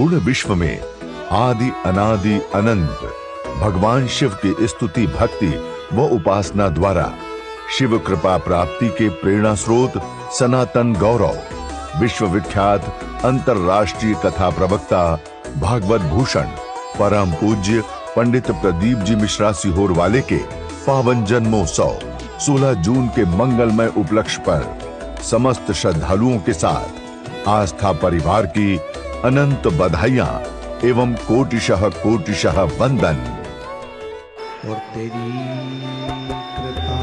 संपूर्ण विश्व में आदि अनादि अनंत भगवान शिव की स्तुति भक्ति व उपासना द्वारा शिव कृपा प्राप्ति के प्रेरणा स्रोत सनातन गौरव विश्व विख्यात अंतरराष्ट्रीय कथा प्रवक्ता भागवत भूषण परम पूज्य पंडित प्रदीप जी मिश्रा सीहोर वाले के पावन जन्मोत्सव 16 जून के मंगलमय उपलक्ष्य पर समस्त श्रद्धालुओं के साथ आस्था परिवार की अनंत बधाइयां एवं कोटिशः वंदन। और तेरी कृपा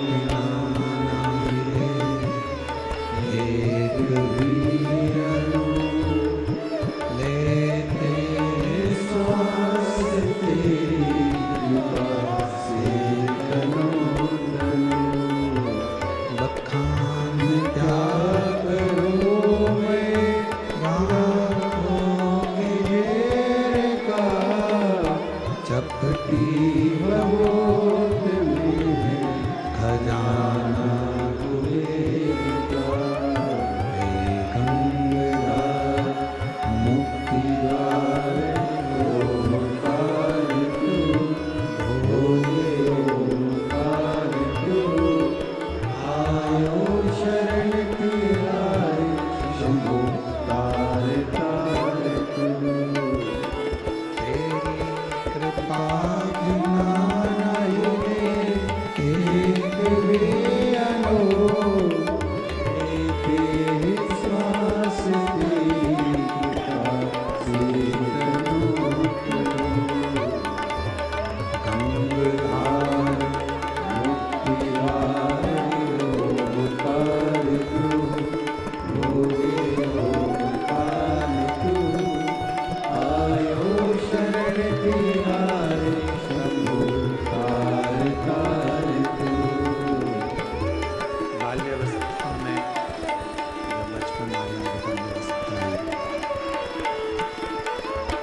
बिना ना मिले एक भी अणु, लेते श्वास तेरी कृपा से तनो तनु। बखान क्या करूं मैं राहों के घेर का, चपटी बहुत में है खजाना तुझेगा। हे गंगाधार मुक्तिदार ओमकार तू, भोले ओमकार तू। आयो शरण तेरा शंभो तार तार तू। तेरी कृपा बिना नहीं एक भी अणु, तेरे श्वास तेरी कृपा से तनु तनु। गंगाधार मुक्तिदार ओमकार तू, भोले ओमकार तू। आयो शरण तेरा शंभो तार तार तू। बाल्यावस्था में जब बचपन आया बाल्यावस्था आई,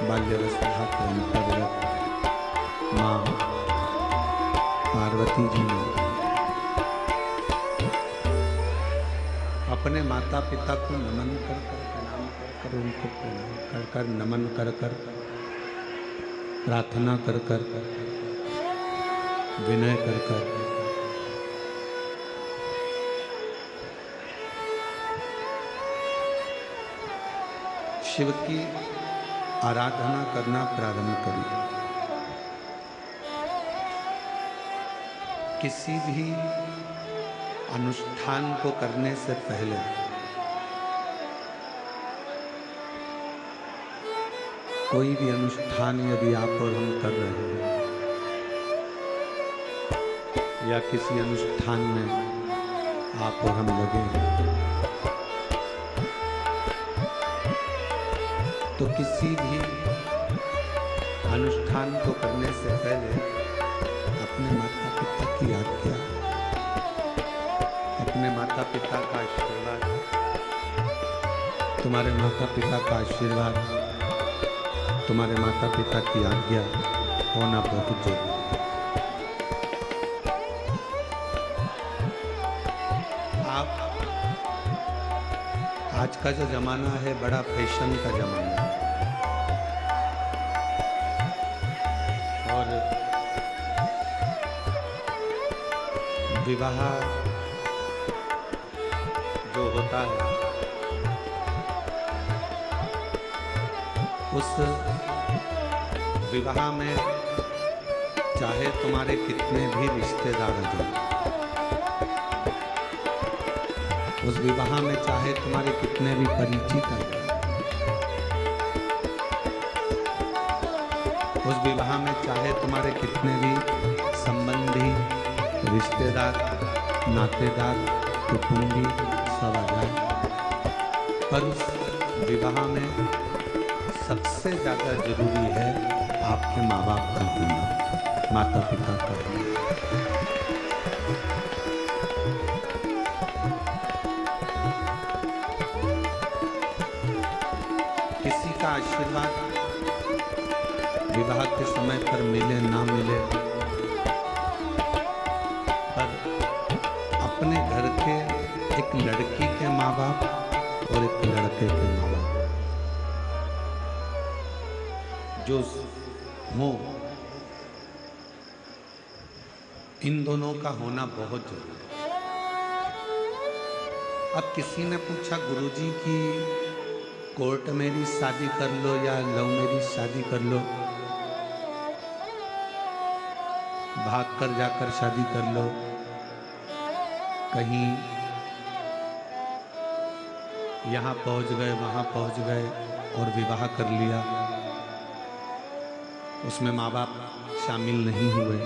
बाल्यावस्था के अंतर्गत माँ पार्वती जी ने अपने माता पिता को नमन कर कर प्रणाम कर कर उनको प्रणाम कर कर नमन कर कर प्रार्थना कर कर विनय कर कर शिव की आराधना करना प्रारंभ करी। किसी भी अनुष्ठान को करने से पहले कोई भी अनुष्ठान यदि आप और हम कर रहे हैं या किसी अनुष्ठान में आप और हम लगे हैं, तो किसी भी अनुष्ठान को करने से पहले अपने माता पिता की आज्ञा, अपने माता पिता का आशीर्वाद, तुम्हारे माता पिता का आशीर्वाद, तुम्हारे माता पिता की आज्ञा होना बहुत जरूरी है। आप आज का जो जमाना है बड़ा फैशन का जमाना है और विवाह जो होता है उस विवाह में चाहे तुम्हारे कितने भी रिश्तेदार आ जाएं, उस विवाह में चाहे तुम्हारे कितने भी परिचित आ जाएं, उस विवाह में चाहे तुम्हारे कितने भी संबंधी रिश्तेदार नातेदार कुटुंबी सब आ जाए, पर उस विवाह में सबसे ज़्यादा जरूरी है आपके माँ बाप का होना, माता पिता का होना। किसी का आशीर्वाद विवाह के समय पर मिले ना मिले, पर अपने घर के एक लड़की के माँ बाप और एक लड़के के माँ बाप जो हो, इन दोनों का होना बहुत जरूरी है। अब किसी ने पूछा गुरुजी की कोर्ट मैरिज शादी कर लो या लव मैरिज शादी कर लो, भाग कर जाकर शादी कर लो, कहीं यहाँ पहुँच गए वहाँ पहुँच गए और विवाह कर लिया, उसमें माँ बाप शामिल नहीं हुए,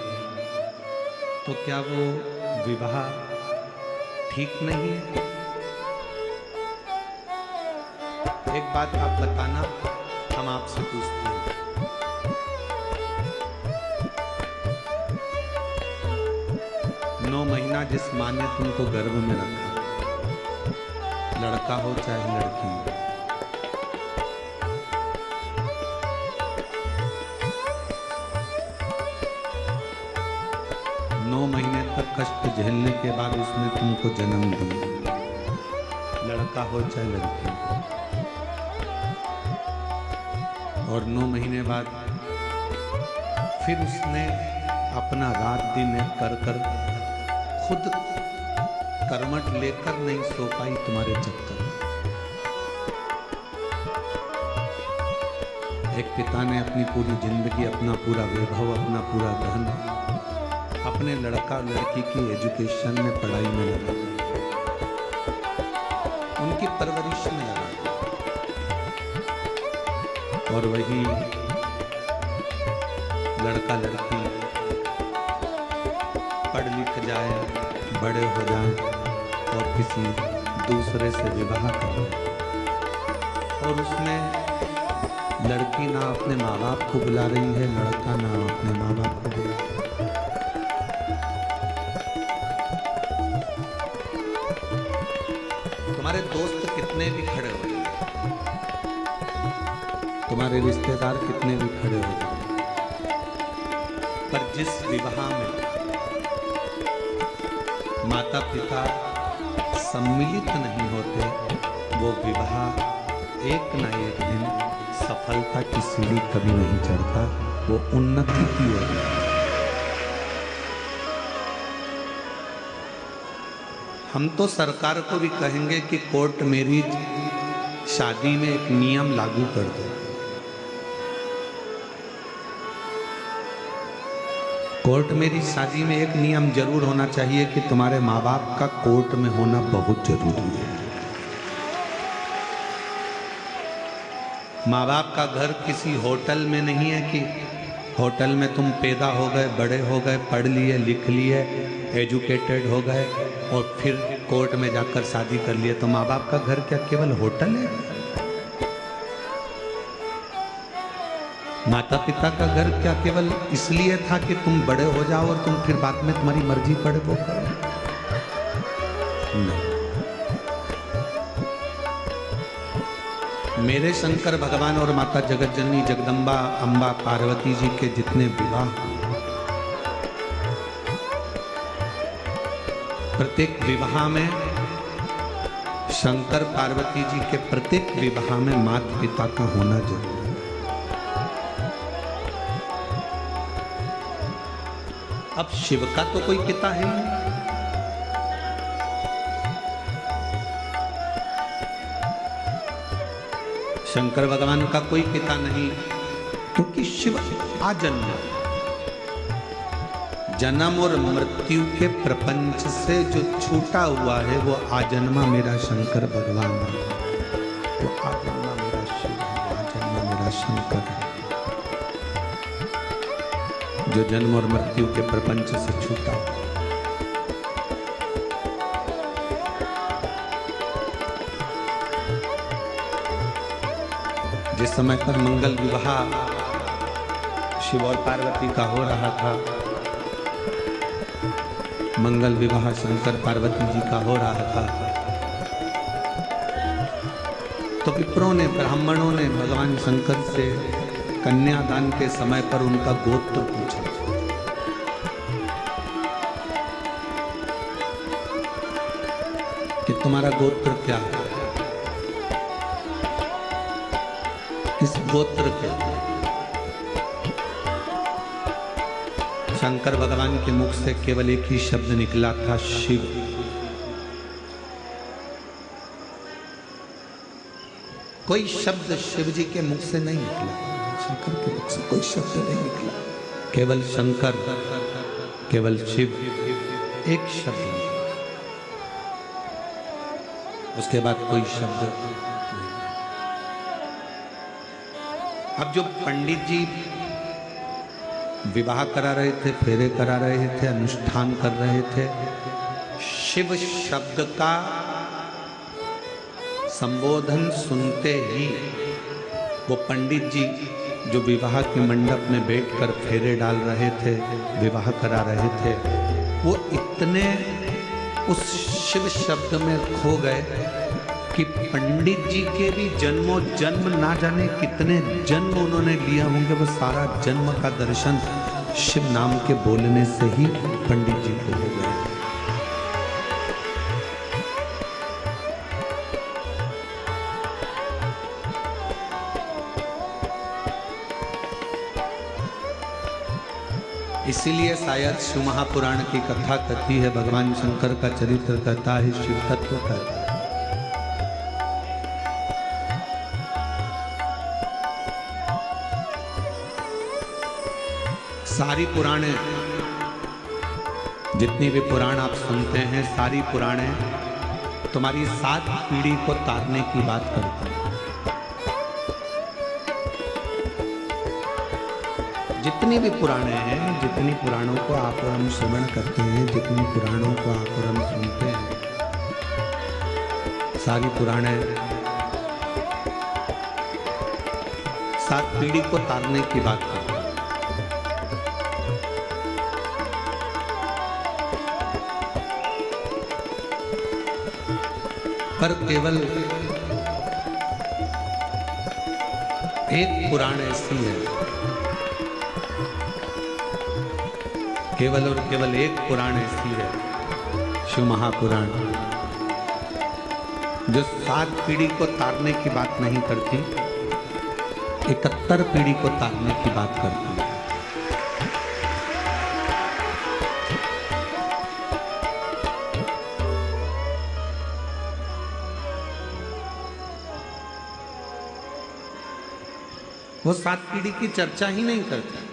तो क्या वो विवाह ठीक नहीं है? एक बात आप बताना, हम आपसे पूछते हैं, 9 महीना जिस माँ ने तुमको गर्भ में रखा, लड़का हो चाहे लड़की, 9 महीने तक कष्ट झेलने के बाद उसने तुमको जन्म दिया, लड़का हो चाहे लड़की, और 9 महीने बाद फिर उसने अपना रात दिन एक कर कर खुद कर्मठ लेकर नहीं सो पाई तुम्हारे चक्कर में। एक पिता ने अपनी पूरी जिंदगी, अपना पूरा वैभव, अपना पूरा धन अपने लड़का लड़की की एजुकेशन में, पढ़ाई में लगा, उनकी परवरिश में लगा, और वही लड़का लड़की पढ़ लिख जाए, बड़े हो जाए और किसी दूसरे से विवाह करे, और उसमें लड़की ना अपने माँ बाप को बुला रही है, लड़का ना अपने माँ बाप को बुला रही है। तुम्हारे दोस्त कितने भी खड़े हो जाए, तुम्हारे रिश्तेदार कितने भी खड़े हो जाए, पर जिस विवाह में माता पिता सम्मिलित नहीं होते, वो विवाह एक ना एक दिन सफलता की सीढ़ी कभी नहीं चढ़ता, वो उन्नति की ओर। हम तो सरकार को भी कहेंगे कि कोर्ट मैरिज शादी में एक नियम लागू कर दो। कोर्ट मैरिज शादी में एक नियम जरूर होना चाहिए कि तुम्हारे माँ बाप का कोर्ट में होना बहुत जरूरी है। माँ बाप का घर किसी होटल में नहीं है कि होटल में तुम पैदा हो गए, बड़े हो गए, पढ़ लिए, लिख लिए, एजुकेटेड हो गए और फिर कोर्ट में जाकर शादी कर लिए। तो माँ बाप का घर क्या केवल होटल है? माता पिता का घर क्या केवल इसलिए था कि तुम बड़े हो जाओ और तुम फिर बाद में तुम्हारी मर्जी पड़े वो करो? नहीं। मेरे शंकर भगवान और माता जगत जननी जगदम्बा अम्बा पार्वती जी के जितने विवाह, प्रत्येक विवाह में शंकर पार्वती जी के प्रत्येक विवाह में माता पिता का होना जरूरी है। अब शिव का तो कोई पिता है नहीं, शंकर भगवान का कोई पिता नहीं, क्योंकि शिव आजन्म, जन्म और मृत्यु के प्रपंच से जो छूटा हुआ है वो आजन्मा मेरा शंकर भगवान है, वो आजन्मा मेरा शिव है, आजन्मा मेरा शंकर है, जो जन्म और मृत्यु के प्रपंच से छूटा। जिस समय पर मंगल विवाह शिव और पार्वती का हो रहा था, मंगल विवाह शंकर पार्वती जी का हो रहा था, तो विप्रों ने, ब्राह्मणों ने भगवान शंकर से कन्यादान के समय पर उनका गोत्र पूछा। कि तुम्हारा गोत्र क्या है? इस गोत्र के शंकर भगवान के मुख से केवल एक ही शब्द निकला था, शिव। कोई शब्द शिव जी के मुख से नहीं निकला, शंकर के मुख से कोई शब्द नहीं निकला, केवल शंकर, केवल शिव, एक शब्द निकला। उसके बाद कोई शब्द नहीं। अब जो पंडित जी विवाह करा रहे थे, फेरे करा रहे थे, अनुष्ठान कर रहे थे, शिव शब्द का संबोधन सुनते ही वो पंडित जी जो विवाह के मंडप में बैठकर फेरे डाल रहे थे, विवाह करा रहे थे, वो इतने उस शिव शब्द में खो गए कि पंडित जी के भी जन्मों जन्म ना जाने कितने जन्म उन्होंने लिया होंगे, वो सारा जन्म का दर्शन शिव नाम के बोलने से ही पंडित जी को हो गया। इसीलिए शायद शिव महापुराण की कथा कहती है, भगवान शंकर का चरित्र कहता है, शिव तत्व कहता है। सारी पुराणे, जितनी भी पुराण आप सुनते हैं, सारी पुराणे तुम्हारी 7 पीढ़ी को तारने की बात करती हैं। जितनी भी पुराणे हैं, जितनी पुराणों को आप और हम श्रवण करते हैं, जितनी पुराणों को आप और हम सुनते हैं, सारी पुराणे 7 पीढ़ी को तारने की बात करती हैं। पर केवल एक पुराण ऐसी है, केवल और केवल एक पुराण ऐसी है, शिव महापुराण, जो 7 पीढ़ी को तारने की बात नहीं करती, 71 पीढ़ी को तारने की बात करती है। वो 7 पीढ़ी की चर्चा ही नहीं करते।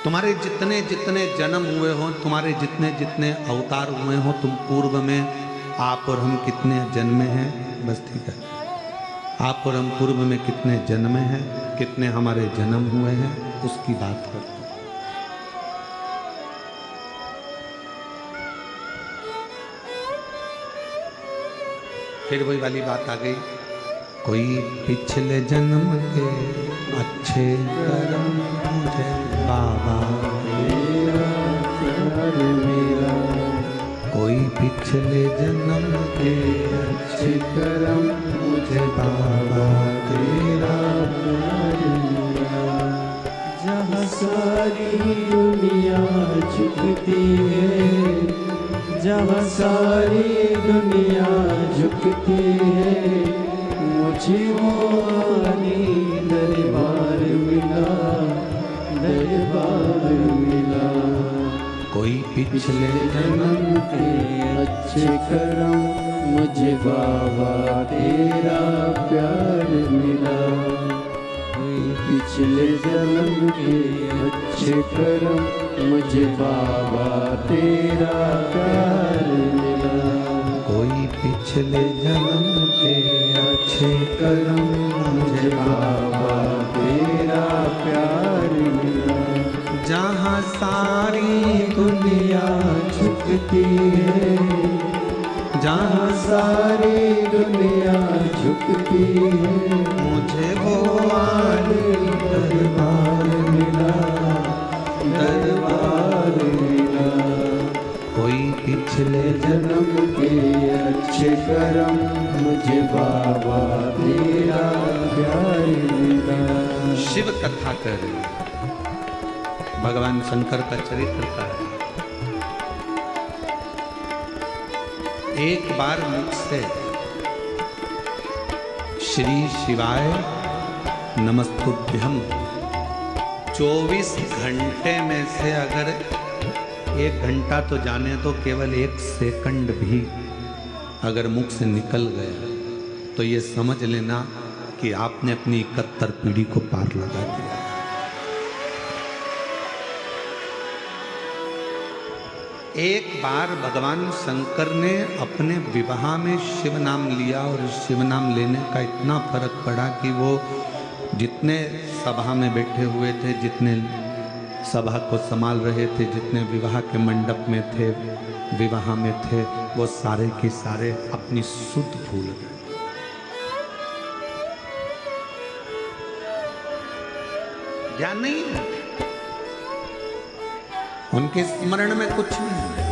तुम्हारे जितने जितने जन्म हुए हो, तुम्हारे जितने जितने अवतार हुए हो, तुम पूर्व में आप और हम कितने जन्मे हैं, बस ठीक है, आप और हम पूर्व में कितने जन्मे हैं, कितने हमारे जन्म हुए हैं, उसकी बात करते हैं। फिर वही वाली बात आ गई, कोई पिछले जन्म के अच्छे कर्म मुझे बाबा मेरा, कोई पिछले जन्म के अच्छे कर्म मुझे बाबा तेरा, जहाँ सारी दुनिया झुकती है, जहाँ सारी दुनिया झुकती है, मुझे वो आनी दरबार मिला, दरबार मिला। कोई पिछले जन्म के अच्छे कर्म मुझे बाबा तेरा प्यार मिला, कोई पिछले जन्म के अच्छे कर्म मुझे बाबा तेरा प्यार मिला, कोई पिछले जन्म के अच्छे कर्म मुझे बाबा तेरा प्यार मिला। जहाँ सारी दुनिया झुकती है, जहाँ सारी दुनिया झुकती है, मुझे वो आने दरबार मिला, दरबार मिला। कोई पिछले जन्म के अच्छे कर्म मुझे बाबा तेरा प्यार मिला। शिव कथा कर रहे हैं, भगवान शंकर का चरित्र का है। एक बार मुझसे श्री शिवाय नमस्तुभ्यम। 24 घंटे में से अगर 1 घंटा तो जाने तो केवल 1 सेकंड भी अगर मुख से निकल गया तो ये समझ लेना कि आपने अपनी 71 पीढ़ी को पार लगा दिया। एक बार भगवान शंकर ने अपने विवाह में शिव नाम लिया और शिव नाम लेने का इतना फर्क पड़ा कि वो जितने सभा में बैठे हुए थे, जितने सभा को संभाल रहे थे, जितने विवाह के मंडप में थे, विवाह में थे, वो सारे के सारे अपनी सुध भूल गए। ज्ञान नहीं है, उनके स्मरण में कुछ नहीं है।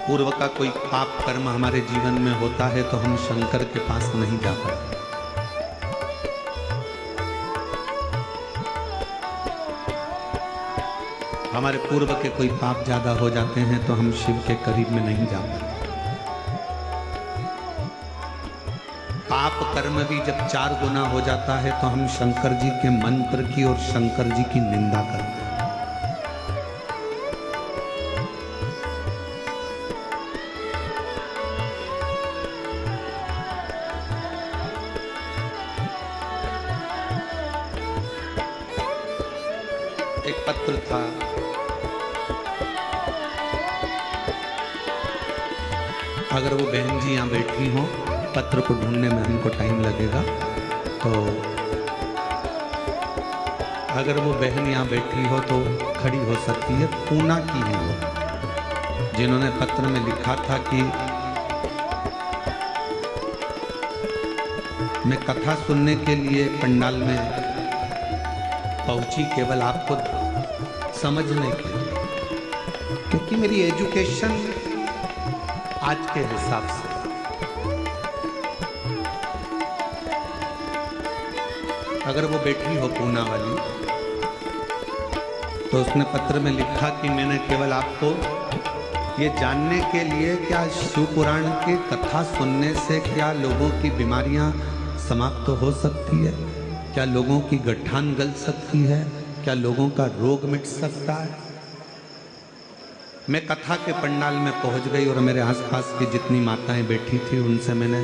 पूर्व का कोई पाप कर्म हमारे जीवन में होता है तो हम शंकर के पास नहीं जा पाते। हमारे पूर्व के कोई पाप ज्यादा हो जाते हैं तो हम शिव के करीब में नहीं जा पाते। पाप कर्म भी जब 4 गुना हो जाता है तो हम शंकर जी के मंत्र की और शंकर जी की निंदा करते हैं। एक पत्र था, अगर वो बहन जी यहाँ बैठी हो, पत्र को ढूंढने में हमको टाइम लगेगा, तो अगर वो बहन यहाँ बैठी हो तो खड़ी हो सकती है। पूना की है वो, जिन्होंने पत्र में लिखा था कि मैं कथा सुनने के लिए पंडाल में पहुंची केवल आपको समझने के लिए, क्योंकि मेरी एजुकेशन आज के हिसाब से अगर वो बैठी हो पूना वाली, तो उसने पत्र में लिखा कि मैंने केवल आपको ये जानने के लिए क्या शिव पुराण की कथा सुनने से क्या लोगों की बीमारियां समाप्त हो सकती है, क्या लोगों की गठान गल सकती है, क्या लोगों का रोग मिट सकता है। मैं कथा के पंडाल में पहुंच गई और मेरे आसपास की जितनी माताएं बैठी थी उनसे मैंने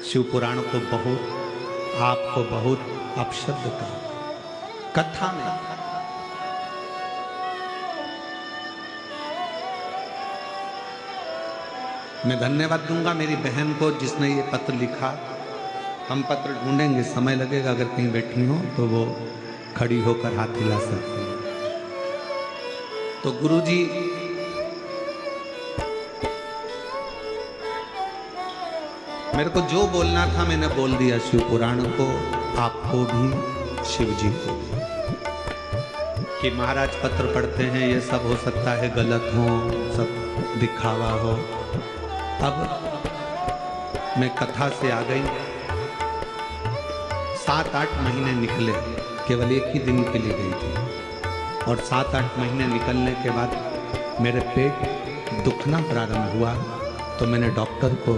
शिव पुराण को बहुत, आपको बहुत अपशब्द कहा कथा में। मैं धन्यवाद दूंगा मेरी बहन को जिसने ये पत्र लिखा। हम पत्र ढूंढेंगे, समय लगेगा, अगर कहीं बैठी हो तो वो खड़ी होकर हाथ हिला सकती है। तो गुरुजी मेरे को जो बोलना था मैंने बोल दिया, शिव पुराण को, आपको भी, शिव जी को भी, कि महाराज पत्र पढ़ते हैं, ये सब हो सकता है गलत हो, सब दिखावा हो। अब मैं कथा से आ गई, 7-8 महीने निकले, केवल एक ही दिन के लिए गई थी, और 7-8 महीने निकलने के बाद मेरे पेट दुखना प्रारंभ हुआ। तो मैंने डॉक्टर को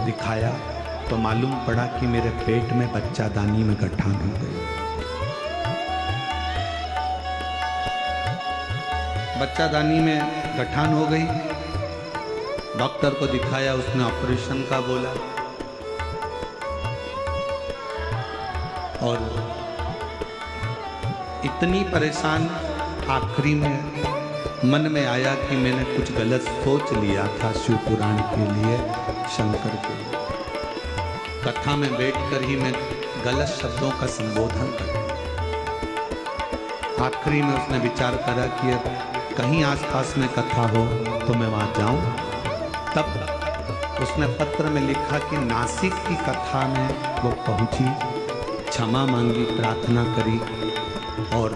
दिखाया तो मालूम पड़ा कि मेरे पेट में बच्चादानी में गठान हो गई। बच्चादानी में गठान हो गई, डॉक्टर को दिखाया, उसने ऑपरेशन का बोला, और इतनी परेशान, आखिरी में मन में आया कि मैंने कुछ गलत सोच लिया था शिव पुराण के लिए, शंकर के लिए। कथा में बैठकर ही मैं गलत शब्दों का संबोधन कर। आखिरी में उसने विचार करा कि अब कहीं आसपास में कथा हो तो मैं वहाँ जाऊँ। तब उसने पत्र में लिखा कि नासिक की कथा में वो पहुँची, क्षमा मांगी, प्रार्थना करी, और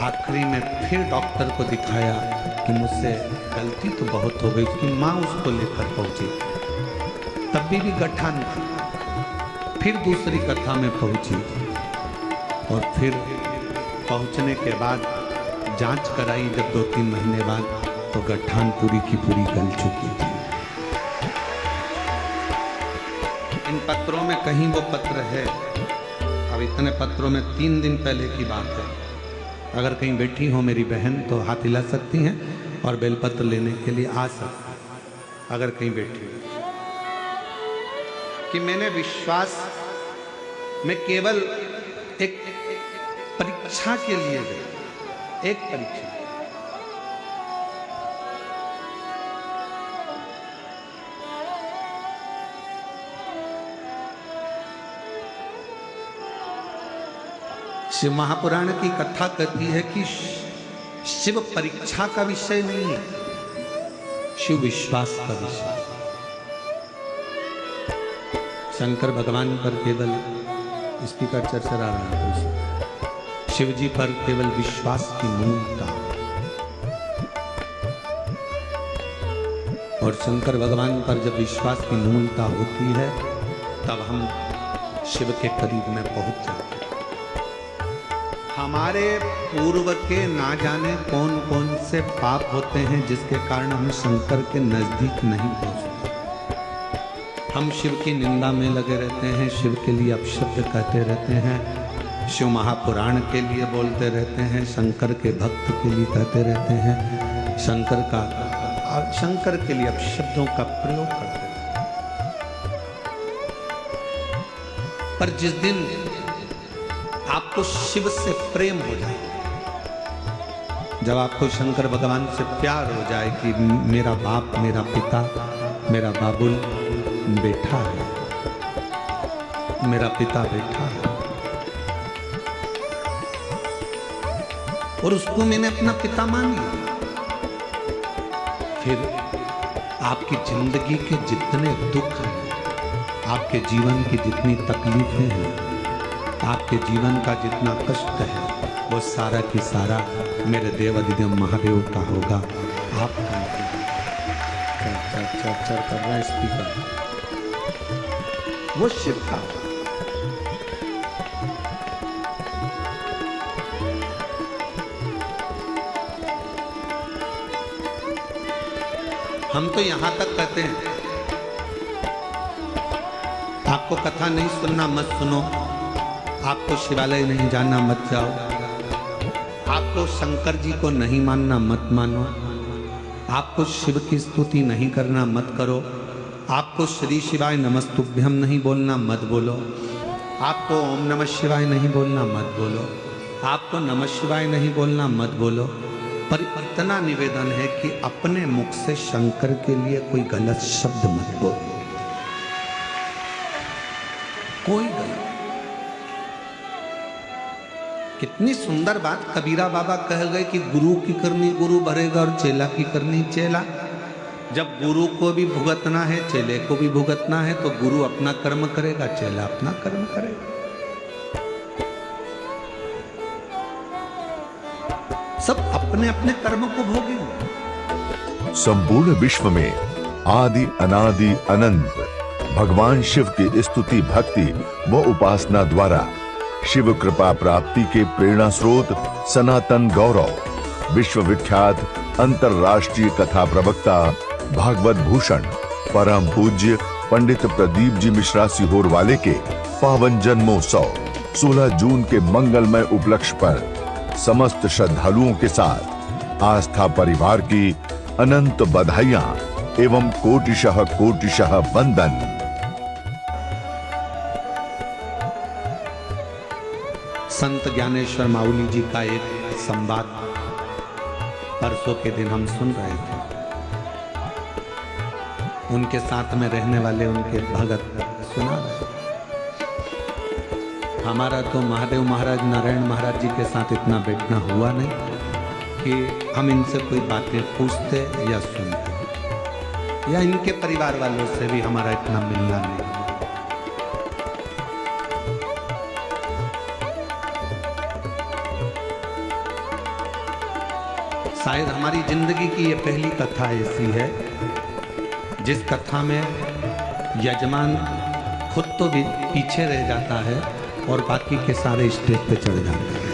आखिरी में फिर डॉक्टर को दिखाया कि मुझसे गलती तो बहुत हो गई। उसकी माँ उसको लेकर पहुंची, तब भी गठान थी। फिर दूसरी कथा में पहुंची और फिर पहुंचने के बाद जांच कराई जब 2-3 महीने बाद, तो गठान पूरी की पूरी गल चुकी थी। इन पत्रों में कहीं वो पत्र है, अब इतने पत्रों में 3 दिन पहले की बात है। अगर कहीं बैठी हो मेरी बहन तो हाथ हिला सकती हैं और बेलपत्र लेने के लिए आ सकती हैं, अगर कहीं बैठी हो। कि मैंने विश्वास में केवल एक परीक्षा के लिए गई, एक परीक्षा। शिव महापुराण की कथा कहती है कि शिव परीक्षा का विषय नहीं है, शिव विश्वास का विषय। शंकर भगवान पर केवल स्पीकर चर्चा रहा है, शिव जी पर केवल विश्वास की मूलता, और शंकर भगवान पर जब विश्वास की मूलता होती है तब हम शिव के करीब में पहुंच जाते हैं। हमारे पूर्व के ना जाने कौन कौन से पाप होते हैं जिसके कारण हम शंकर के नजदीक नहीं पहुंचते। हम शिव की निंदा में लगे रहते हैं, शिव के लिए अपशब्द कहते रहते हैं, शिव महापुराण के लिए बोलते रहते हैं, शंकर के भक्त के लिए कहते रहते हैं, शंकर के लिए अपशब्दों का प्रयोग करते हैं। पर जिस दिन आपको शिव से प्रेम हो जाए, जब आपको शंकर भगवान से प्यार हो जाए कि मेरा बाप, मेरा पिता, मेरा बाबुल बैठा है, मेरा पिता बैठा है और उसको मैंने अपना पिता मान लिया, फिर आपकी जिंदगी के जितने दुख हैं, आपके जीवन की जितनी तकलीफें हैं, आपके जीवन का जितना कष्ट है, वो सारा की सारा मेरे देव अधिदेव महादेव का होगा। आप चर कर रहा है स्पीकर, वो शिव का। हम तो यहां तक कहते हैं आपको कथा नहीं सुनना मत सुनो, आपको शिवालय नहीं जाना मत जाओ, आपको शंकर जी को नहीं मानना मत मानो, आपको शिव की स्तुति नहीं करना मत करो, आपको श्री शिवाय नमस्तुभ्यम नहीं बोलना मत बोलो, आपको ओम नमः शिवाय नहीं बोलना मत बोलो, आपको नमः शिवाय नहीं बोलना मत बोलो। पर इतना निवेदन है कि अपने मुख से शंकर के लिए कोई गलत शब्द मत बोलो, कोई गलत। कितनी सुंदर बात कबीरा बाबा कह गए कि गुरु की करनी गुरु भरेगा और चेला की करनी चेला। जब गुरु को भी भुगतना है, चेले को भी भुगतना है, तो गुरु अपना कर्म करेगा, चेला अपना कर्म करेगा। सब अपने अपने कर्म को भोगेंगे। संपूर्ण विश्व में आदि अनादि अनंत भगवान शिव की स्तुति भक्ति व उपासना द्वारा शिव कृपा प्राप्ति के प्रेरणा स्रोत सनातन गौरव विश्वविख्यात अंतरराष्ट्रीय कथा प्रवक्ता भागवत भूषण परम पूज्य पंडित प्रदीप जी मिश्रा सीहोर वाले के पावन जन्मोत्सव 16 जून के मंगलमय उपलक्ष्य पर समस्त श्रद्धालुओं के साथ आस्था परिवार की अनंत बधाइयां एवं कोटिशः वंदन। संत ज्ञानेश्वर माउली जी का एक संवाद परसों के दिन हम सुन रहे थे। उनके साथ में रहने वाले उनके भगत सुना रहे। हमारा तो महादेव महाराज नारायण महाराज जी के साथ इतना बैठना हुआ नहीं कि हम इनसे कोई बातें पूछते या सुनते, या इनके परिवार वालों से भी हमारा इतना मिलना नहीं। शायद हमारी जिंदगी की ये पहली कथा ऐसी है जिस कथा में यजमान खुद तो भी पीछे रह जाता है और बाकी के सारे स्टेज पे चढ़ जाते हैं।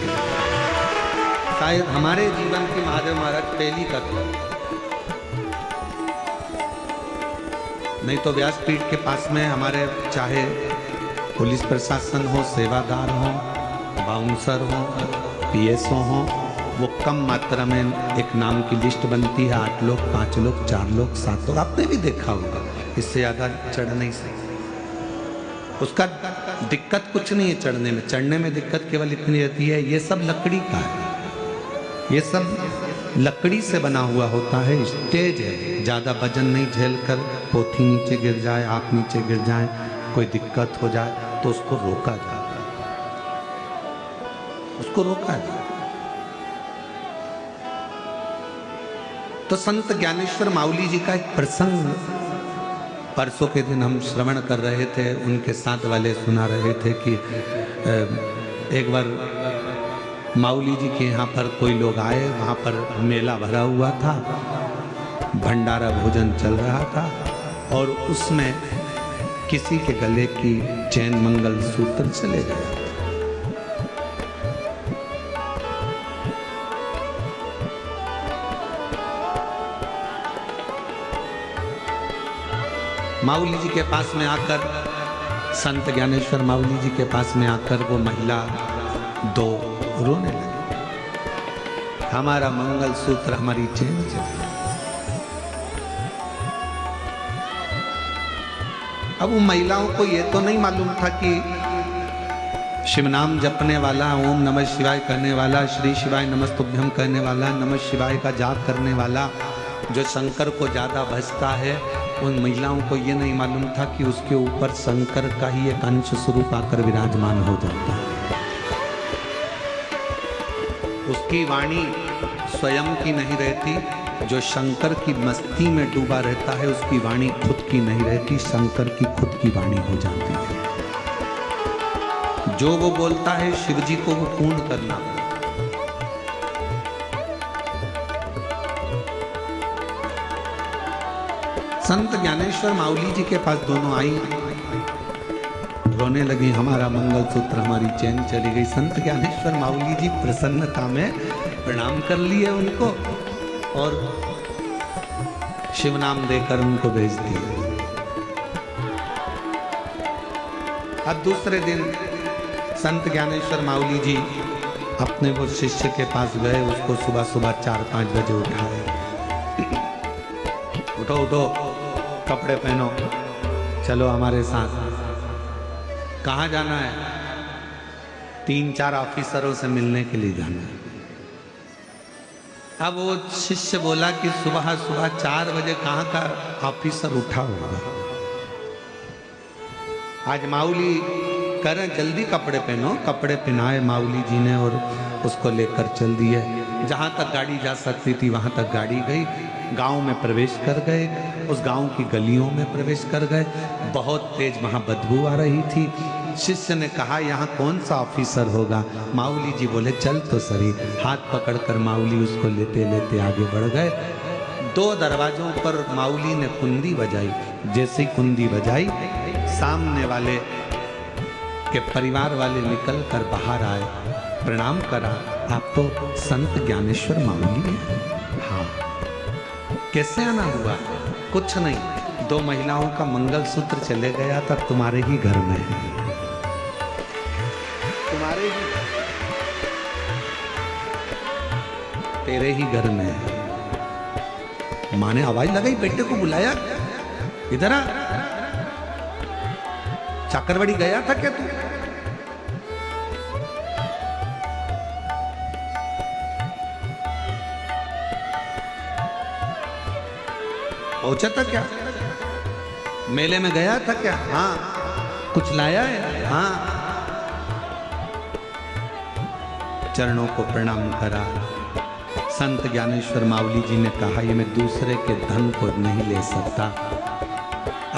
शायद हमारे जीवन की महादेव महाराज पहली कथा, नहीं तो व्यासपीठ के पास में हमारे चाहे पुलिस प्रशासन हो, सेवादार हो, बाउंसर हो, पीएसओ हो, वो कम मात्रा में एक नाम की लिस्ट बनती है, 8 लोग, 5 लोग, 4 लोग, 7 लोग, आपने भी देखा होगा। इससे ज़्यादा चढ़ नहीं सकते। उसका दिक्कत कुछ नहीं है चढ़ने में, चढ़ने में दिक्कत केवल इतनी रहती है, ये सब लकड़ी का है, ये सब लकड़ी से बना हुआ होता है, स्टेज है। ज़्यादा वजन नहीं झेल कर पोथी नीचे गिर जाए, आप नीचे गिर जाए, कोई दिक्कत हो जाए तो उसको रोका जाए, उसको रोका जाए। तो संत ज्ञानेश्वर माउली जी का एक प्रसंग परसों के दिन हम श्रवण कर रहे थे, उनके साथ वाले सुना रहे थे कि एक बार माउली जी के यहाँ पर कोई लोग आए, वहाँ पर मेला भरा हुआ था, भंडारा भोजन चल रहा था और उसमें किसी के गले की चैन मंगल सूत्र चले गए। माउली जी के पास में आकर, संत ज्ञानेश्वर माउली जी के पास में आकर वो महिला 2 रोने लगी, हमारा मंगल सूत्र, हमारी चैन चली। अब उन महिलाओं को ये तो नहीं मालूम था कि शिव नाम जपने वाला, ओम नमः शिवाय करने वाला, श्री शिवाय नमस्तुभ्यम करने वाला, नमः शिवाय का जाप करने वाला, जो शंकर को ज़्यादा भजता है, उन महिलाओं को ये नहीं मालूम था कि उसके ऊपर शंकर का ही एक अंश स्वरूप आकर विराजमान हो जाता है। उसकी वाणी स्वयं की नहीं रहती, जो शंकर की मस्ती में डूबा रहता है उसकी वाणी खुद की नहीं रहती, शंकर की खुद की वाणी हो जाती है। जो वो बोलता है शिव जी को वो पूर्ण करना। संत ज्ञानेश्वर माउली जी के पास दोनों आई, रोने लगी, हमारा मंगलसूत्र, हमारी चैन चली गई। संत ज्ञानेश्वर माउली जी प्रसन्नता में प्रणाम कर लिए उनको और शिव नाम देकर उनको भेज दिए। अब दूसरे दिन संत ज्ञानेश्वर माउली जी अपने वो शिष्य के पास गए, उसको सुबह सुबह 4-5 बजे उठाए, उठो उठो, कपड़े पहनो, चलो हमारे साथ। कहाँ जाना है? 3-4 ऑफिसरों से मिलने के लिए जाना है। अब वो शिष्य बोला कि सुबह सुबह 4 बजे कहाँ का ऑफिसर उठा होगा। आज माउली करें, जल्दी कपड़े पहनो। कपड़े पहनाए माउली जी ने और उसको लेकर चल दिए। जहाँ तक गाड़ी जा सकती थी वहाँ तक गाड़ी गई। गांव में प्रवेश कर गए, उस गांव की गलियों में प्रवेश कर गए। बहुत तेज वहाँ बदबू आ रही थी। शिष्य ने कहा यहाँ कौन सा ऑफिसर होगा? माउली जी बोले चल तो सही। हाथ पकड़कर माउली उसको लेते लेते आगे बढ़ गए। 2 दरवाजों पर माउली ने कुंडी बजाई। जैसे ही कुंडी बजाई, सामने वाले के परिवार वाले निकल कर बाहर आए, प्रणाम करा। आप तो संत ज्ञानेश्वर माउली हैं? हाँ। कैसे आना हुआ? कुछ नहीं, 2 महिलाओं का मंगलसूत्र चले गया था, तुम्हारे ही घर में है, तुम्हारे ही, तेरे ही घर में है। माँ ने आवाज लगाई, बेटे को बुलाया, इधर आ। चाकरवाड़ी गया था क्या तू? पहुंचा था क्या? मेले में गया था क्या? हाँ। कुछ लाया है? हाँ। चरणों को प्रणाम करा। संत ज्ञानेश्वर माउली जी ने कहा ये मैं दूसरे के धन को नहीं ले सकता।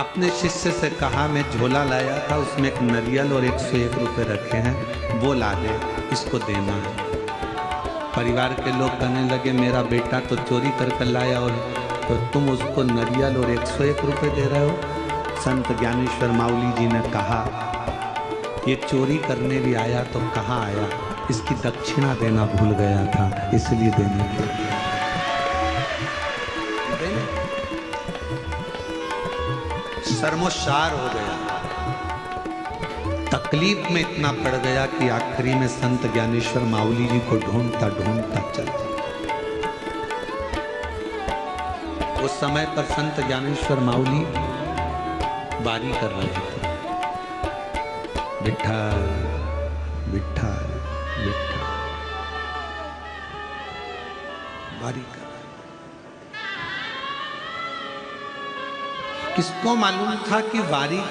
अपने शिष्य से कहा मैं झोला लाया था, उसमें एक नरियल और 101 रुपये रखे हैं, वो ला दे, इसको देना है। परिवार के लोग कहने लगे मेरा बेटा तो चोरी कर कर लाया और तो तुम उसको नरियल और 101 रुपये दे रहे हो? संत ज्ञानेश्वर माउली जी ने कहा, ये चोरी करने भी आया तो कहाँ आया, इसकी दक्षिणा देना भूल गया था, इसलिए देने के लिए शर्मोशार हो गया, तकलीफ में इतना पड़ गया कि आखिरी में संत ज्ञानेश्वर माउली जी को ढूंढता ढूंढता चल। उस समय पर संत ज्ञानेश्वर माउली बारी कर रहे थे, विठ्ठल विठ्ठल विठ्ठल बारी कर। किसको मालूम था कि वारी,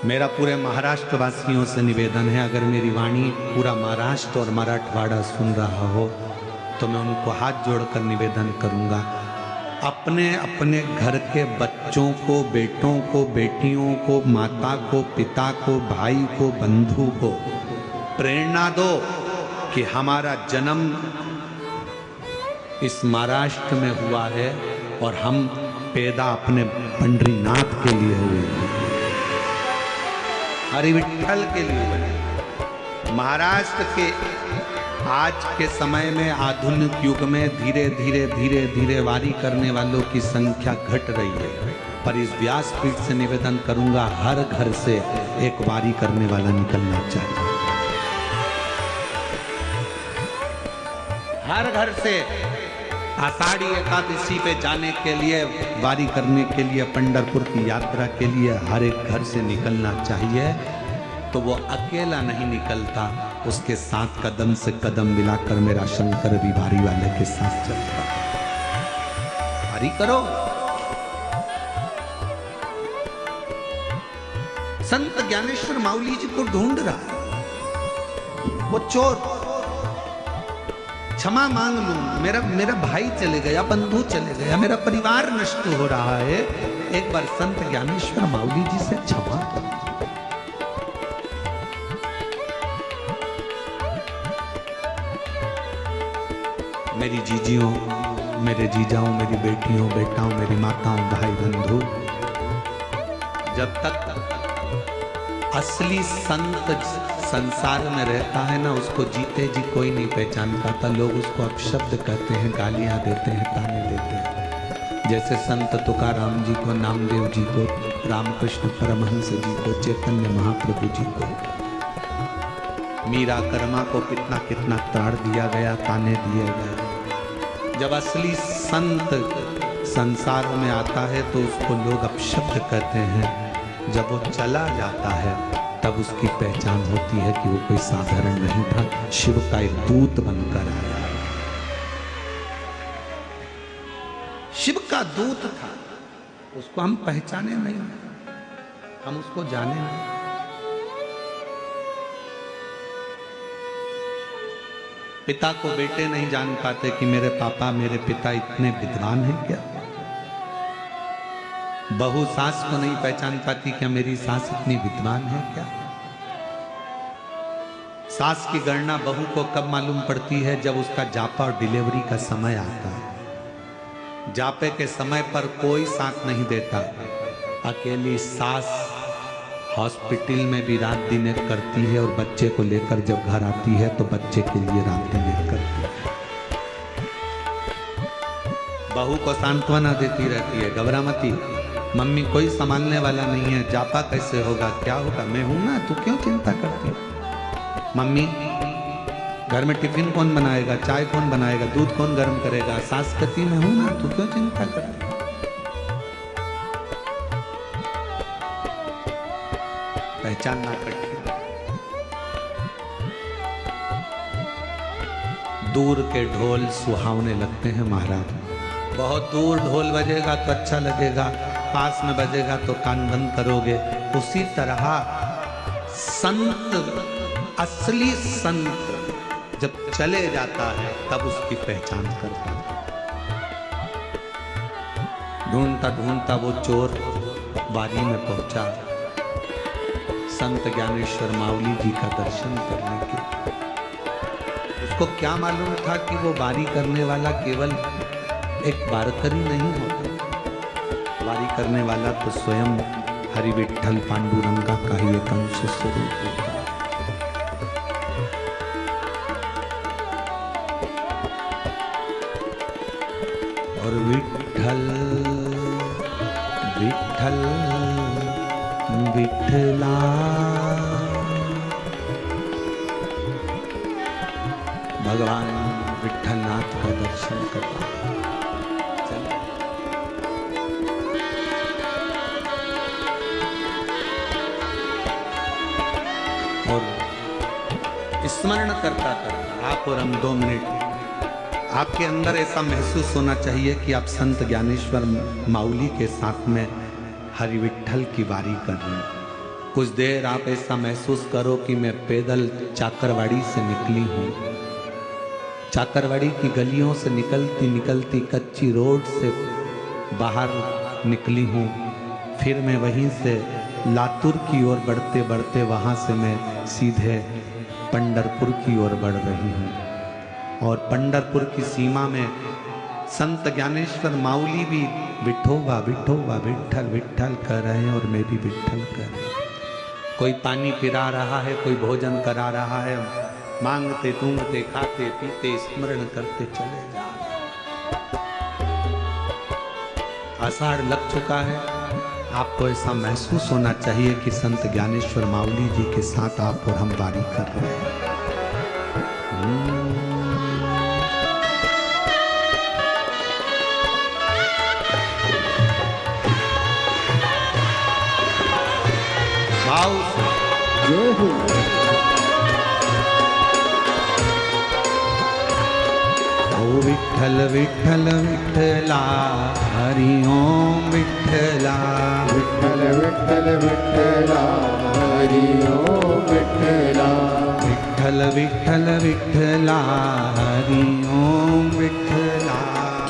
मेरा पूरे महाराष्ट्र वासियों से निवेदन है, अगर मेरी वाणी पूरा महाराष्ट्र और मराठवाड़ा सुन रहा हो तो मैं उनको हाथ जोड़कर निवेदन करूंगा, अपने अपने घर के बच्चों को, बेटों को, बेटियों को, माता को, पिता को, भाई को, बंधु को प्रेरणा दो कि हमारा जन्म इस महाराष्ट्र में हुआ है और हम पैदा अपने पंडरीनाथ के लिए हुए, हरि विठ्ठल के लिए बने। महाराष्ट्र के आज के समय में, आधुनिक युग में धीरे धीरे धीरे धीरे वारी करने वालों की संख्या घट रही है, पर इस व्यासपीठ से निवेदन करूंगा, हर घर से एक वारी करने वाला निकलना चाहिए। हर घर से आषाढ़ी एकादशी पे जाने के लिए, वारी करने के लिए, पंढरपुर की यात्रा के लिए हर एक घर से निकलना चाहिए। तो वो अकेला नहीं निकलता, उसके साथ कदम से कदम मिलाकर मेरा शंकर भी वारी वाले के साथ चलता। वारी करो। संत ज्ञानेश्वर माउली जी को ढूंढ रहा है वो चोर। क्षमा मांग लूं, मेरा भाई चले गया, बंधु चले गया, मेरा परिवार नष्ट हो रहा है, एक बार संत ज्ञानेश्वर माउली जी से क्षमा कर। मेरी जीजियों, मेरे जीजाओं, मेरी बेटियों, बेटाओं, मेरी माताओं, भाई बंधु, जब तक असली संत संसार में रहता है ना, उसको जीते जी कोई नहीं पहचान पाता। लोग उसको अपशब्द कहते हैं, गालियां देते हैं, ताने देते हैं। जैसे संत तुकाराम जी को, नामदेव जी को, रामकृष्ण परमहंस जी को, चैतन्य महाप्रभु जी को, मीरा कर्मा को कितना कितना ताड़ दिया गया, ताने दिए गए। जब असली संत संसार में आता है तो उसको लोग अपशब्द कहते हैं। जब वो चला जाता है तब उसकी पहचान होती है कि वो कोई साधारण नहीं था, शिव का एक दूत बनकर आया। शिव का दूत था, उसको हम पहचाने नहीं, हम उसको जाने नहीं। पिता को बेटे नहीं जान पाते कि मेरे पापा, मेरे पिता इतने विद्वान हैं क्या। बहू सास को नहीं पहचान पाती क्या मेरी सास इतनी विद्वान है क्या। सास की गणना बहू को कब मालूम पड़ती है, जब उसका जापा और डिलीवरी का समय आता है। जापे के समय पर कोई साथ नहीं देता, अकेली सास हॉस्पिटल में भी रात दिन एक करती है और बच्चे को लेकर जब घर आती है तो बच्चे के लिए रात दिन एक करती है। बहू को सांत्वना देती रहती है, घबरामती, मम्मी कोई संभालने वाला नहीं है, जापा कैसे होगा, क्या होगा, मैं हूं ना, तू क्यों चिंता करती है। मम्मी घर में टिफिन कौन बनाएगा, चाय कौन बनाएगा, दूध कौन गर्म करेगा, सास कहती मैं हूं ना, तू क्यों चिंता करती। पहचानना कठिन। दूर के ढोल सुहावने लगते हैं महाराज। बहुत दूर ढोल बजेगा तो अच्छा लगेगा, पास में बजेगा तो कान बंद करोगे। उसी तरह संत, असली संत जब चले जाता है तब उसकी पहचान करता है। ढूंढता ढूंढता वो चोर बारी में पहुंचा संत ज्ञानेश्वर माउली जी का दर्शन करने के। उसको क्या मालूम था कि वो बारी करने वाला केवल एक वारकरी नहीं होता, वारी करने वाला तो स्वयं हरि विठ्ठल पांडुरंगा का ही एक अंश स्वरूप होता है। और विठ्ठल विठ्ठल विठ्ठला भगवान विठ्ठलनाथ का दर्शन करना। और स्मरण करता करता आप और हम 2 मिनट आपके अंदर ऐसा महसूस होना चाहिए कि आप संत ज्ञानेश्वर माउली के साथ में हरि विठ्ठल की वारी कर रहे हैं। कुछ देर आप ऐसा महसूस करो कि मैं पैदल चाकरवाड़ी से निकली हूँ। चाकरवाड़ी की गलियों से निकलती निकलती कच्ची रोड से बाहर निकली हूँ। फिर मैं वहीं से लातूर की ओर बढ़ते बढ़ते वहाँ से मैं सीधे पंढरपुर की ओर बढ़ रही हूँ। और पंढरपुर की सीमा में संत ज्ञानेश्वर माउली भी विठोबा विठोबा विठ्ठल विठ्ठल कर रहे हैं और मैं भी विठ्ठल कर रही हूँ। कोई पानी पिला रहा है, कोई भोजन करा रहा है, मांगते तूंगते खाते पीते स्मरण करते चले जा। आषाढ़ लग चुका है। आपको ऐसा महसूस होना चाहिए कि संत ज्ञानेश्वर माउली जी के साथ आप और हम वारी कर रहे हैं। जय हो। ओ विठ्ठल विठ्ठल विठ्ठला हरि ओम विठ्ठला विठ्ठल विठ्ठल विठ्ठला हरि ओम विठ्ठला विठ्ठल विठ्ठल विठ्ठला हरि ओम विठ्ठला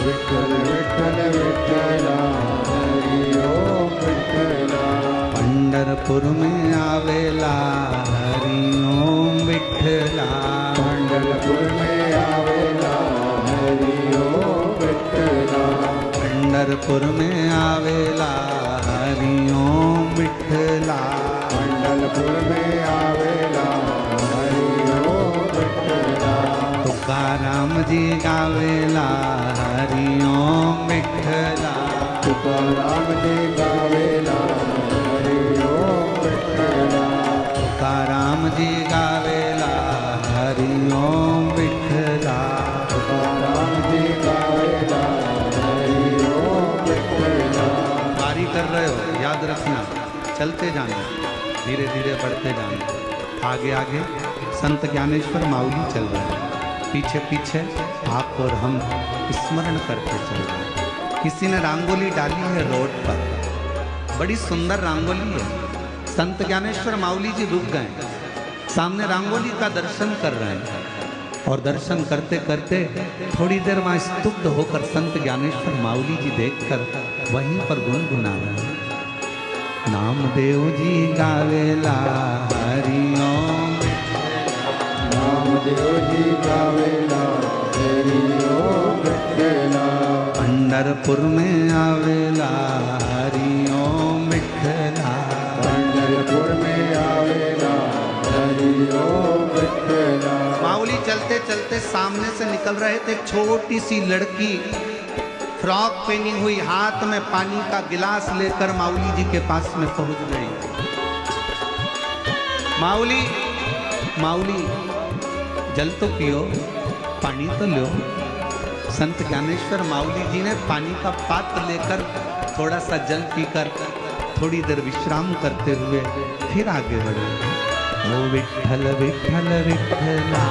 विठ्ठल विठ्ठल विठ्ठला हरि ओम विठ्ठला पंढरपुर में आवेला हरि ओम विठ्ठला पंढरपुर में आवेला हरि ओम विठ्ठला पंढरपुर में आवेला हरि ओम विठ्ठला पंढरपुर में आवेला हरि ओम विठ्ठला तुकाराम जी गावेला हरि ओम विठ्ठला तुकाराम जी गावेला हरि ओम विठ्ठला तुकाराम जी गावेला हरि ओम विठ्ठला तुकाराम जी गावेला हरि ओम विठ्ठला वारी कर रहे हो, याद रखना, चलते जाना, धीरे धीरे बढ़ते जाना। आगे आगे संत ज्ञानेश्वर माउली चल रहे हैं, पीछे पीछे आप और हम स्मरण करते चल रहे हैं। किसी ने रंगोली डाली है रोड पर, बड़ी सुंदर रंगोली है। संत ज्ञानेश्वर माउली जी रुक गए, सामने रंगोली का दर्शन कर रहे हैं और दर्शन करते करते थोड़ी देर वहाँ स्तुब्ध होकर संत ज्ञानेश्वर माउली जी देखकर वहीं पर गुनगुना रहे हैं। नामदेव जी गावेला हरि ओम नामदेव जी गावेला हरि ओम विठ्ठला पंढरपुर में आवेला हरि ओम विठ्ठला पंढरपुर में आवेला हरि ओम विठ्ठला माउली चलते चलते सामने से निकल रहे थे। एक छोटी सी लड़की फ्रॉक पहनी हुई, हाथ में पानी का गिलास लेकर माउली जी के पास में पहुंच गई। माउली माउली जल तो पियो, पानी तो लो। संत ज्ञानेश्वर माउली जी ने पानी का पात्र लेकर थोड़ा सा जल पीकर थोड़ी देर विश्राम करते हुए फिर आगे बढ़े। ओ विठ्ठल विठ्ठल विठ्ठला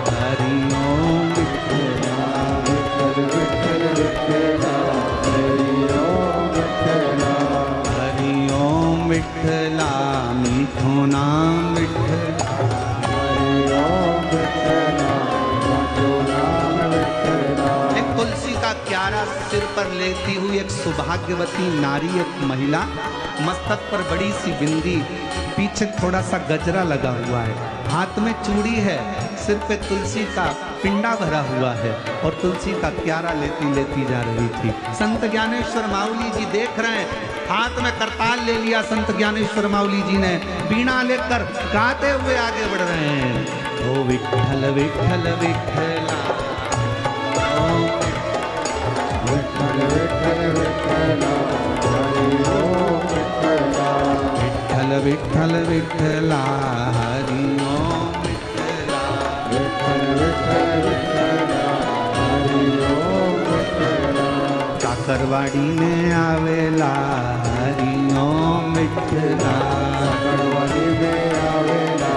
हरि ओम विठ्ठला विठ्ठल विठ्ठल विठ्ठला हरि ओम विठ्ठला हरि ओम विठ्ठला मीठो नाम विठ्ठला हरि ओम विठ्ठला मीठो नाम विठ्ठला एक तुलसी का क्यारा सिर पर लेती हुई एक सौभाग्यवती नारी, एक महिला, मस्तक पर बड़ी सी बिंदी, पीछे थोड़ा सा गजरा लगा हुआ है, हाथ में चूड़ी है, सिर पे तुलसी का पिंडा भरा हुआ है और तुलसी का क्यारा लेती लेती जा रही थी। संत ज्ञानेश्वर माऊली जी देख रहे हैं, हाथ में करताल ले लिया संत ज्ञानेश्वर माऊली जी ने, बीणा लेकर गाते हुए आगे बढ़ रहे हैं। ओ विठ्ठल विठ्ठल विठ्ठला, विठ्ठल विठ्ठल विठ्ठला, हरि ओम विठ्ठला, विठ्ठल विठ्ठल विठ्ठला, हरि ओम विठ्ठला, विठ्ठल विठ्ठल विठ्ठला, हरि ओम विठ्ठला, चाकरवाड़ी में आवेला, हरि ओम विठ्ठला, चाकरवाड़ी में आवेला,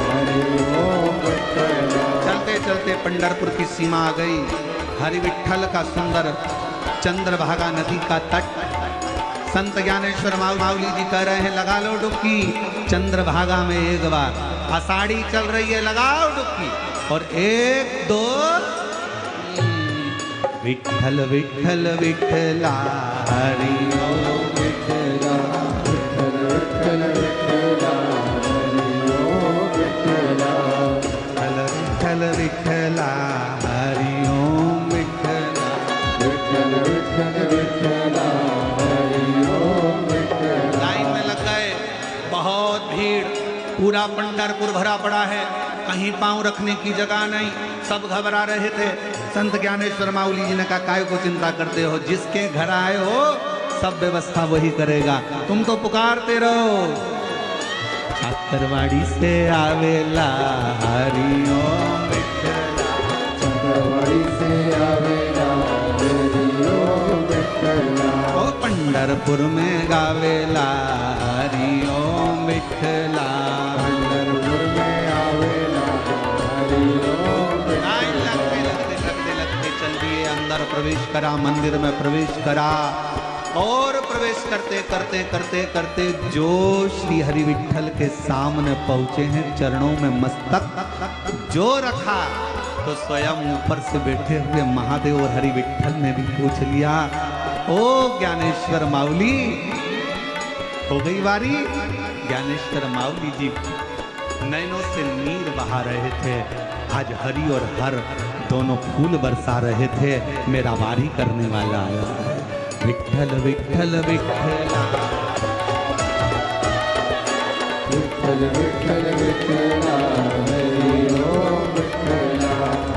हरि ओम विठ्ठला। चलते चलते पंढरपुर की सीमा आ गई। हरि विठ्ठल का सुंदर चंद्रभागा नदी का तट। संत ज्ञानेश्वर माऊली जी कह रहे हैं लगा लो डुबकी चंद्रभागा में एक बार, आषाढ़ी चल रही है, लगाओ डुबकी। और एक दो, विठ्ठल विठ्ठल विठ्ठला, हरि ओम विठ्ठला, विठ्ठल विठ्ठल विठ्ठला, हरि ओम विठ्ठला, विठ्ठल विठ्ठला, हरि ओम विठ्ठला। विठ्ठल विठ्ठल विठ्ठला, हरि ओम विठ्ठला। लाइन में लग गए, बहुत भीड़, पूरा पंढरपुर भरा पड़ा है, कहीं पांव रखने की जगह नहीं, सब घबरा रहे थे। संत ज्ञानेश्वर माऊली जी ने कहा काय को चिंता करते हो, जिसके घर आए हो सब व्यवस्था वही करेगा, तुम तो पुकारते रहो। चाकरवाड़ी से आवेला, हरि ओम विठ्ठला, चाकरवाड़ी से आवेला, हरि ओम विठ्ठला, ओ पंढरपुर में गावेला, हरि ओम विठ्ठला। पंढरपुर में आवेला, हरि ओम विठ्ठला। लाइन लगते चल दिए, अंदर प्रवेश करा, मंदिर में प्रवेश करा और प्रवेश करते करते करते करते जो श्री हरि विठ्ठल के सामने पहुंचे हैं, चरणों में मस्तक जो रखा, तो स्वयं ऊपर से बैठे हुए महादेव और हरि विठ्ठल ने भी पूछ लिया, ओ ज्ञानेश्वर माऊली, हो गई बारी। ज्ञानेश्वर माऊली जी नैनों से नीर बहा रहे थे, आज हरि और हर दोनों फूल बरसा रहे थे, मेरा वारी करने वाला आया है। विठ्ठल विठ्ठल विठ्ठला, विठ्ठल विठ्ठल विठ्ठला, हरि ओम विठ्ठला,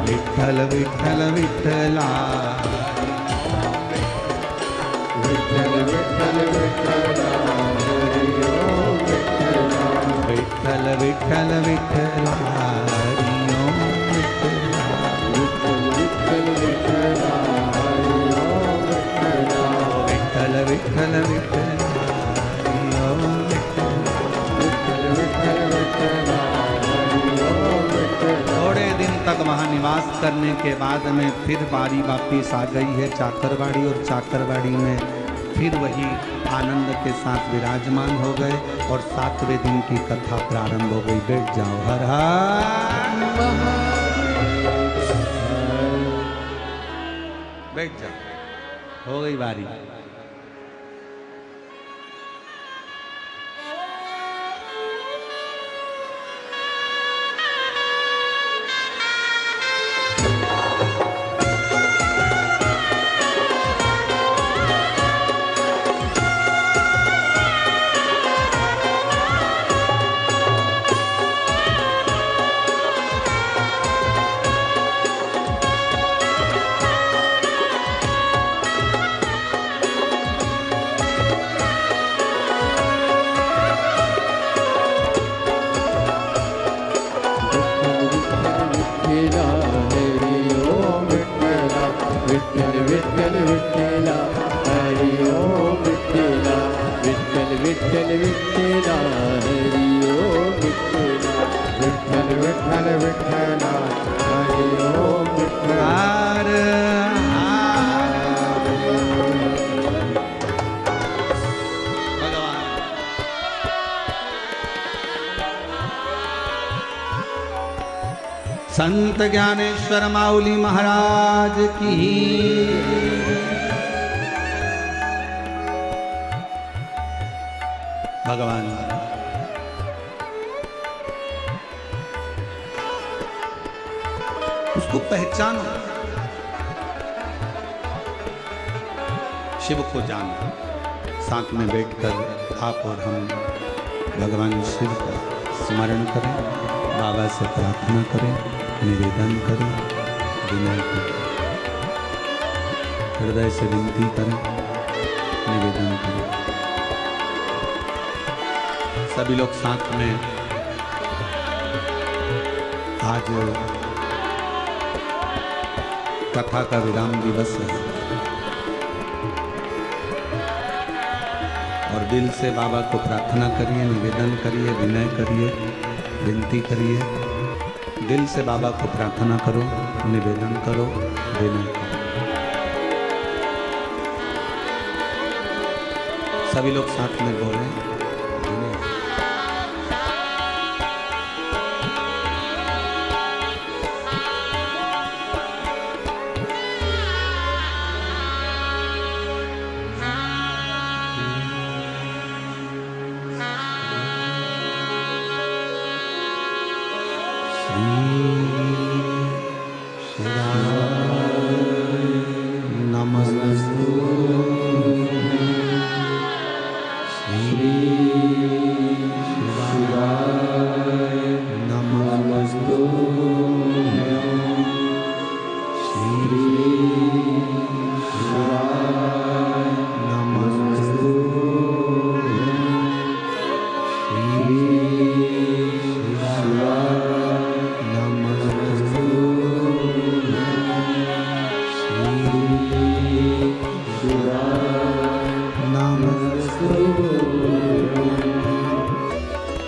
विठ्ठल विठ्ठल विठ्ठला, विठ्ठल विठ्ठल विठ्ठला, हरि ओम विठ्ठला, विठ्ठल विठ्ठल विठ्ठला, हरि ओम विठ्ठला, विठ्ठल विठ्ठल विठ्ठला, हरि ओम विठ्ठला, विठ्ठल विठ्ठल विठ्ठला, हरि ओम विठ्ठला। विठ्ठल विठ्ठल विठ्ठला, हरि ओम विठ्ठला। थोड़े दिन तक वहाँ निवास करने के बाद में फिर बारी वापिस आ गई है चाकरवाड़ी, और चाकरवाड़ी में फिर वही आनंद के साथ विराजमान हो गए और 7वें दिन की कथा प्रारंभ हो गई। बैठ जाओ, हर हर बैठ जाओ, हो गई बारी। विठ्ठल विठ्ठल विठ्ठला, हरि ओम विठ्ठला, विठ्ठल विठ्ठल विठ्ठला, हरि ओम विठ्ठला, विठ्ठल विठ्ठल विठ्ठला, हरि ओम विठ्ठला, हर भगवान। संत ज्ञानेश्वर माऊली महाराज की भगवान। उसको पहचानो, शिव को जानो। साथ में बैठकर आप और हम भगवान शिव का स्मरण करें, बाबा से प्रार्थना करें, निवेदन करें, विनय करें, हृदय से विनती करें, निवेदन करें। सभी लोग साथ में आज कथा का विराम दिवस है और दिल से बाबा को प्रार्थना करिए, निवेदन करिए, विनय करिए, विनती करिए। दिल से बाबा को प्रार्थना करो, निवेदन करो, विनय करो। सभी लोग साथ में बोलें, विनय।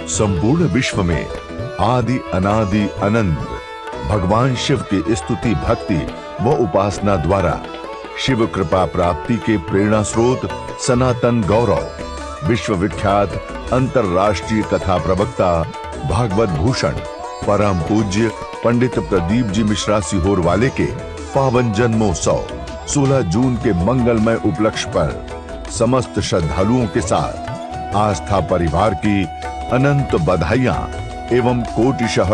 संपूर्ण विश्व में आदि अनादि अनंत भगवान शिव की स्तुति भक्ति व उपासना द्वारा शिव कृपा प्राप्ति के प्रेरणा स्रोत सनातन गौरव विश्व विख्यात अंतरराष्ट्रीय कथा प्रवक्ता भागवत भूषण परम पूज्य पंडित प्रदीप जी मिश्रा सीहोर वाले के पावन जन्मोत्सव 16 जून के मंगलमय उपलक्ष्य पर समस्त श्रद्धालुओं के साथ आस्था परिवार की अनंत बधाइयां एवं कोटिशः